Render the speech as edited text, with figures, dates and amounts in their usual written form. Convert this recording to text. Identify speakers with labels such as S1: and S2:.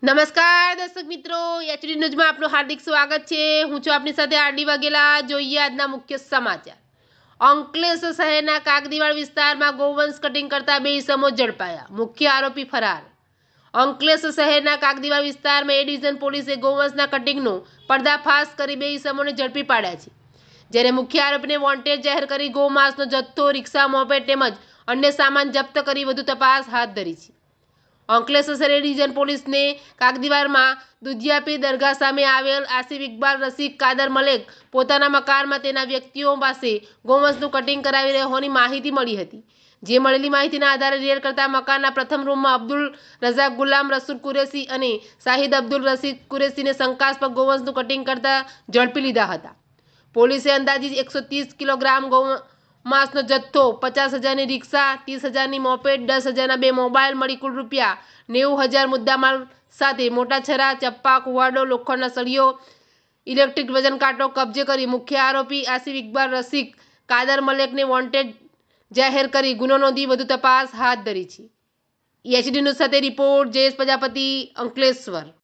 S1: નમસ્કાર દર્શક મિત્રો, એચડી ન્યૂઝમાં આપનું હાર્દિક સ્વાગત છે। હું છું આપની સાથે આરડી વાઘેલા। જોઈએ આજના મુખ્ય સમાચાર। અંકલેશ્વર શહેરના કાગદીવાડ વિસ્તારમાં ગૌવંશ કટિંગ કરતા 2 ઇસમો ઝડપાયા, મુખ્ય આરોપી ફરાર। અંકલેશ્વર શહેરના કાગદીવાડ વિસ્તારમાં એ ડિવિઝન પોલીસે ગૌવંશના કટિંગનો પર્દાફાશ કરી 2 ઇસમોને ઝડપી પાડ્યા છે, જ્યારે મુખ્ય આરોપીને વોન્ટેડ જાહેર કરી ગૌમાંસનો જથ્થો, રિક્ષા, મોપેડ તેમજ અન્ય સામાન જપ્ત કરી વધુ તપાસ હાથ ધરી છે। અંકલેશ્વર શહેર ડિવિઝન પોલીસને કાગદીવાડમાં દુધિયાપીર દરગાહ સામે આવેલ આસિફ ઇકબાલ રશીદ કાદર મલેક પોતાના મકાનમાં તેના વ્યક્તિઓ પાસે ગૌવંશનું કટિંગ કરાવી રહ્યો હોવાની માહિતી મળી હતી। જે મળેલી માહિતીના આધારે રેડ કરતા મકાનના પ્રથમ રૂમમાં અબ્દુલ રઝાક ગુલામ રસૂલ કુરેશી અને શાહિદ અબ્દુલ રશીદ કુરેશીને શંકાસ્પદ ગૌવંશનું કટિંગ કરતા ઝડપી લીધા હતા। પોલીસે અંદાજિત 130 કિલોગ્રામ માંસનો જથ્થો, 50,000ની રિક્ષા, 30,000ની મોપેડ, 10,000ના 2 મોબાઈલ મળી કુલ રૂપિયા 90,000 મુદ્દામાલ સાથે મોટા છરા, ચપ્પા, કુવાડો, લોખંડના સળીઓ, ઇલેક્ટ્રિક વજન કાંટો કબજે કરી મુખ્ય આરોપી આસિફ ઇકબાલ રશીદ કાદર મલેકને વોન્ટેડ જાહેર કરી ગુનો નોંધી વધુ તપાસ હાથ ધરી છે। એચડી ન્યૂઝ સાથે રિપોર્ટ જયેશ પ્રજાપતિ, અંકલેશ્વર।